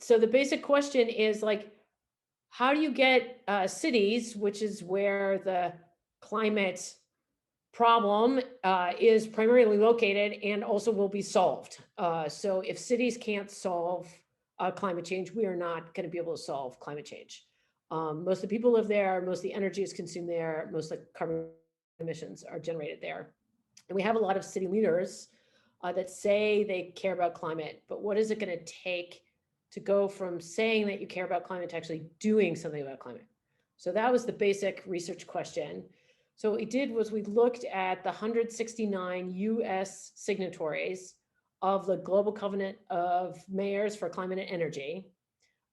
So the basic question is like, how do you get cities, which is where the climate problem is primarily located and also will be solved. So if cities can't solve climate change, we are not going to be able to solve climate change. Most of the people live there, most of the energy is consumed there, most of the carbon emissions are generated there. And we have a lot of city leaders that say they care about climate, but what is it going to take to go from saying that you care about climate to actually doing something about climate? So that was the basic research question. So what we did was we looked at the 169 US signatories of the Global Covenant of Mayors for Climate and Energy,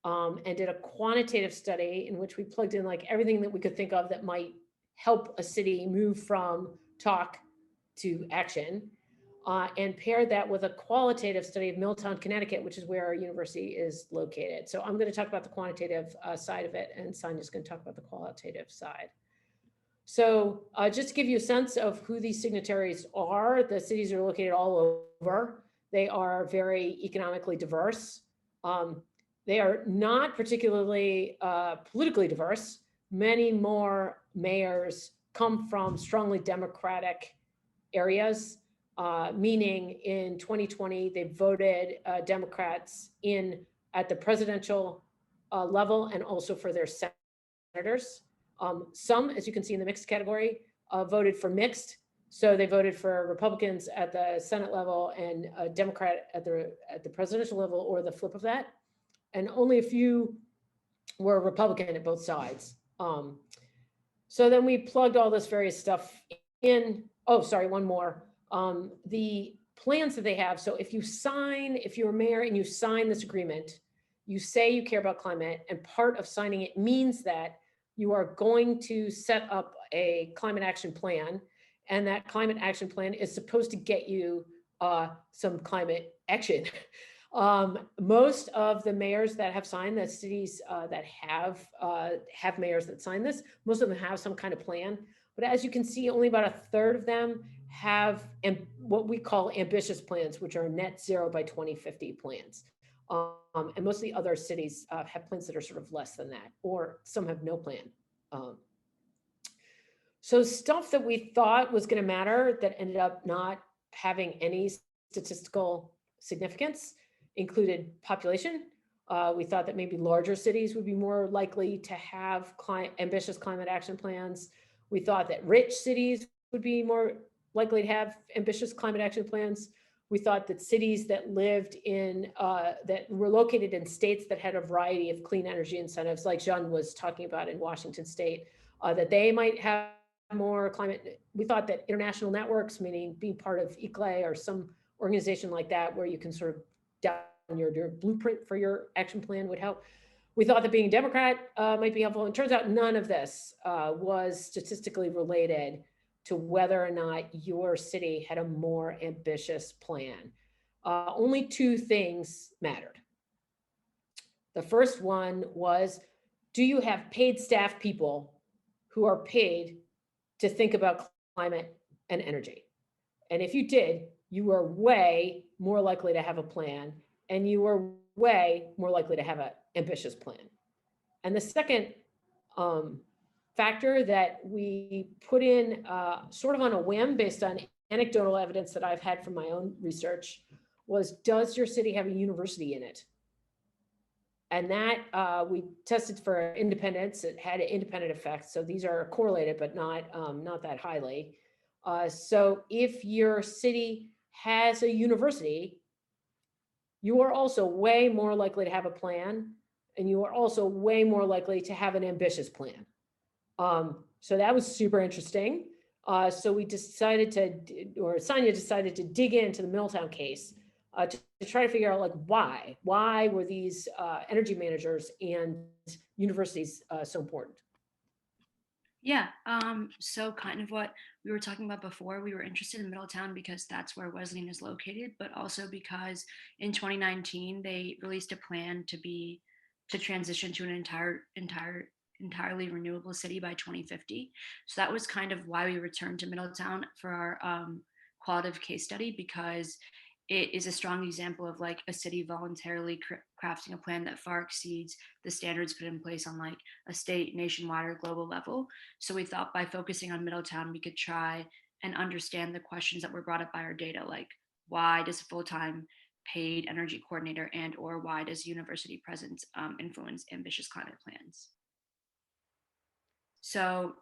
and did a quantitative study in which we plugged in like everything that we could think of that might help a city move from talk to action, and paired that with a qualitative study of Milltown, Connecticut, which is where our university is located. So I'm going to talk about the quantitative side of it, and Sanya's going to talk about the qualitative side. So just to give you a sense of who these signatories are, the cities are located all over. They are very economically diverse. They are not particularly politically diverse. Many more mayors come from strongly Democratic areas, meaning in 2020, they voted Democrats in at the presidential level and also for their senators. Some, as you can see in the mixed category, voted for mixed. So they voted for Republicans at the Senate level and a Democrat at the presidential level, or the flip of that. And only a few were Republican at both sides. So then we plugged all this various stuff in. Oh, sorry, one more. The plans that they have. So if you're a mayor and you sign this agreement, you say you care about climate, and part of signing it means that you are going to set up a climate action plan, and that climate action plan is supposed to get you some climate action. Most of the mayors that have signed, the cities that have mayors that sign this, most of them have some kind of plan. But as you can see, only about a third of them have what we call ambitious plans, which are net zero by 2050 plans. And most of the other cities have plans that are sort of less than that, or some have no plan. So stuff that we thought was going to matter that ended up not having any statistical significance included population. We thought that maybe larger cities would be more likely to have ambitious climate action plans. We thought that rich cities would be more likely to have ambitious climate action plans. We thought that cities that lived in, that were located in states that had a variety of clean energy incentives, like Jean was talking about in Washington State, that they might have more climate. We thought that international networks, meaning being part of ICLE or some organization like that, where you can sort of down your blueprint for your action plan, would help. We thought that being a Democrat might be helpful. And it turns out none of this was statistically related to whether or not your city had a more ambitious plan. Only two things mattered. The first one was, do you have paid staff people who are paid to think about climate and energy? And if you did, you were way more likely to have a plan, and you were way more likely to have an ambitious plan. And the second factor that we put in sort of on a whim based on anecdotal evidence that I've had from my own research was, does your city have a university in it? And that we tested for independence. It had an independent effect. So these are correlated, but not that highly. So if your city has a university, you are also way more likely to have a plan, and you are also way more likely to have an ambitious plan. So that was super interesting. So we decided or Sanya decided to dig into the Milltown case to try to figure out like why were these energy managers and universities so important? Yeah, so kind of what we were talking about before, we were interested in Middletown because that's where Wesleyan is located, but also because in 2019 they released a plan to transition to an entirely renewable city by 2050. So that was kind of why we returned to Middletown for our qualitative case study, because it is a strong example of like a city voluntarily crafting a plan that far exceeds the standards put in place on like a state, nationwide, or global level. So we thought by focusing on Middletown, we could try and understand the questions that were brought up by our data, like why does a full-time paid energy coordinator and or why does university presence influence ambitious climate plans? So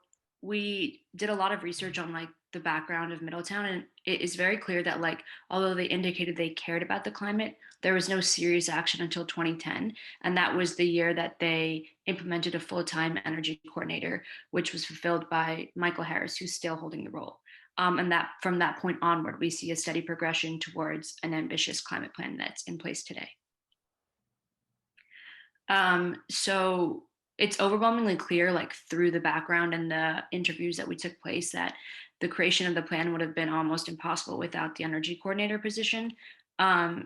we did a lot of research on like the background of Middletown, and it is very clear that like although they indicated they cared about the climate, there was no serious action until 2010, and that was the year that they implemented a full-time energy coordinator, which was fulfilled by Michael Harris, who's still holding the role. And that from that point onward, we see a steady progression towards an ambitious climate plan that's in place today. So it's overwhelmingly clear, like through the background and the interviews that we took place, that the creation of the plan would have been almost impossible without the energy coordinator position.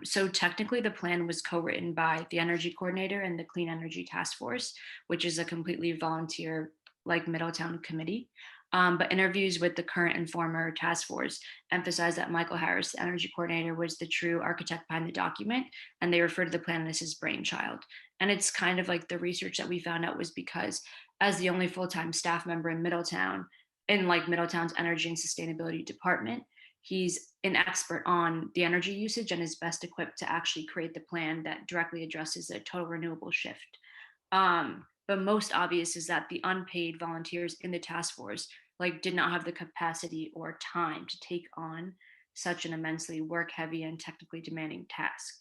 So technically, the plan was co-written by the energy coordinator and the Clean Energy Task Force, which is a completely volunteer, like Middletown committee. But interviews with the current and former task force emphasize that Michael Harris, the energy coordinator, was the true architect behind the document, and they refer to the plan as his brainchild. And it's kind of like the research that we found out was because as the only full-time staff member in Middletown, in like Middletown's energy and sustainability department, he's an expert on the energy usage and is best equipped to actually create the plan that directly addresses the total renewable shift. But most obvious is that the unpaid volunteers in the task force like did not have the capacity or time to take on such an immensely work heavy and technically demanding task.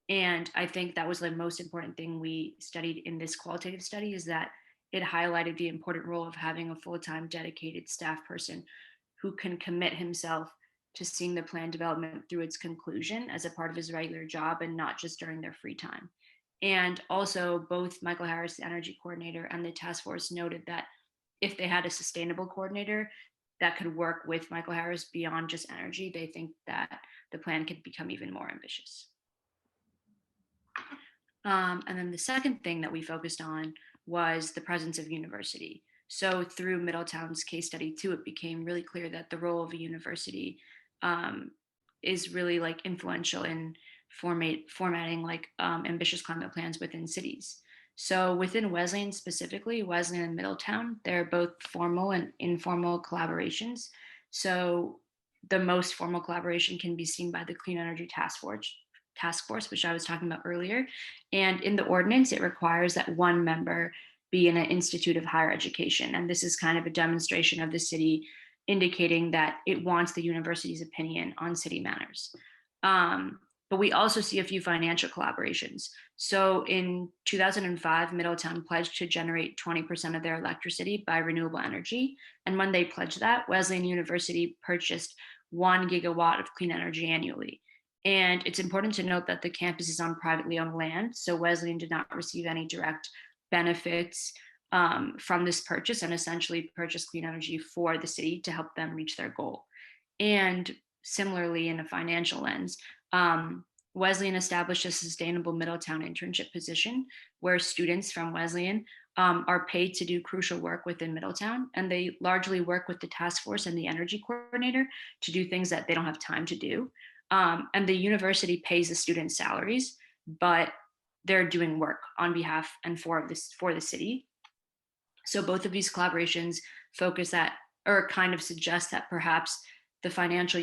And I think that was the most important thing we studied in this qualitative study is that it highlighted the important role of having a full-time dedicated staff person who can commit himself to seeing the plan development through its conclusion as a part of his regular job and not just during their free time. And also, both Michael Harris, the energy coordinator, and the task force noted that if they had a sustainable coordinator that could work with Michael Harris beyond just energy, they think that the plan could become even more ambitious. And then the second thing that we focused on was the presence of university. So through Middletown's case study too, it became really clear that the role of a university um, is really like influential in formatting like ambitious climate plans within cities. So within Wesleyan specifically, Wesleyan and Middletown, they're both formal and informal collaborations. So the most formal collaboration can be seen by the Clean Energy Task Force, which I was talking about earlier. And in the ordinance, it requires that one member be in an institute of higher education. And this is kind of a demonstration of the city indicating that it wants the university's opinion on city matters. But we also see a few financial collaborations. So in 2005, Middletown pledged to generate 20% of their electricity by renewable energy. And when they pledged that, Wesleyan University purchased 1 gigawatt of clean energy annually. And it's important to note that the campus is on privately owned land, so Wesleyan did not receive any direct benefits from this purchase and essentially purchased clean energy for the city to help them reach their goal. And similarly, in a financial lens, Wesleyan established a sustainable Middletown internship position where students from Wesleyan are paid to do crucial work within Middletown, and they largely work with the task force and the energy coordinator to do things that they don't have time to do. And the university pays the students' salaries, but they're doing work on behalf and for the city. So both of these collaborations focus at or kind of suggest that perhaps the financial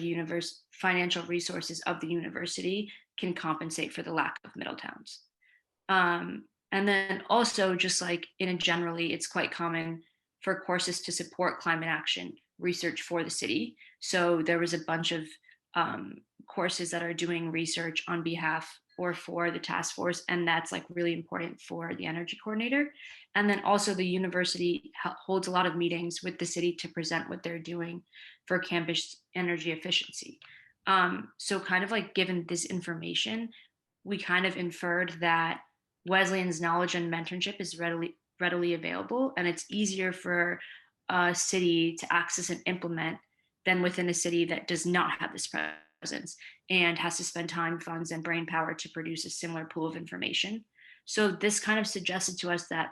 resources of the university can compensate for the lack of Middletowns. And then also, just like in a generally, it's quite common for courses to support climate action research for the city. So there was a bunch of courses that are doing research on behalf or for the task force, and that's like really important for the energy coordinator. And then also the university holds a lot of meetings with the city to present what they're doing for campus energy efficiency. So kind of like given this information, we kind of inferred that Wesleyan's knowledge and mentorship is readily available, and it's easier for a city to access and implement than within a city that does not have this presence and has to spend time, funds, and brain power to produce a similar pool of information. So this kind of suggested to us that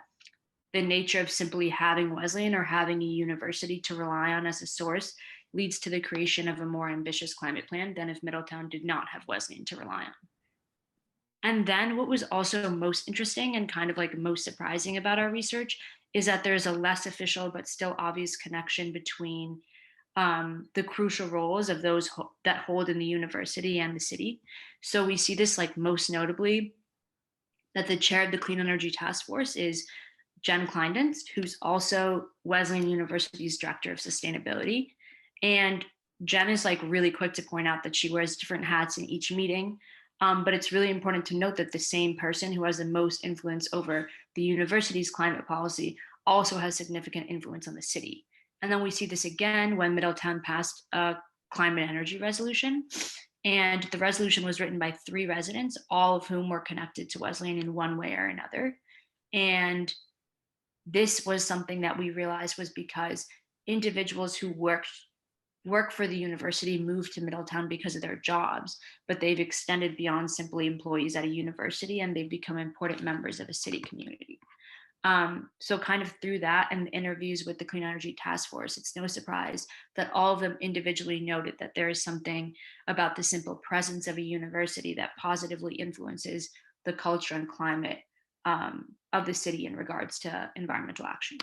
the nature of simply having Wesleyan or having a university to rely on as a source leads to the creation of a more ambitious climate plan than if Middletown did not have Wesleyan to rely on. And then what was also most interesting and kind of like most surprising about our research is that there's a less official but still obvious connection between the crucial roles of those that hold in the university and the city. So we see this like most notably that the chair of the Clean Energy Task Force is Jen Kleindienst, who's also Wesleyan University's director of sustainability. And Jen is like really quick to point out that she wears different hats in each meeting. But it's really important to note that the same person who has the most influence over the university's climate policy also has significant influence on the city. And then we see this again when Middletown passed a climate energy resolution. And the resolution was written by 3 residents, all of whom were connected to Wesleyan in one way or another. And this was something that we realized was because individuals who work for the university moved to Middletown because of their jobs, but they've extended beyond simply employees at a university and they've become important members of a city community. So kind of through that and the interviews with the Clean Energy Task Force, it's no surprise that all of them individually noted that there is something about the simple presence of a university that positively influences the culture and climate of the city in regards to environmental action.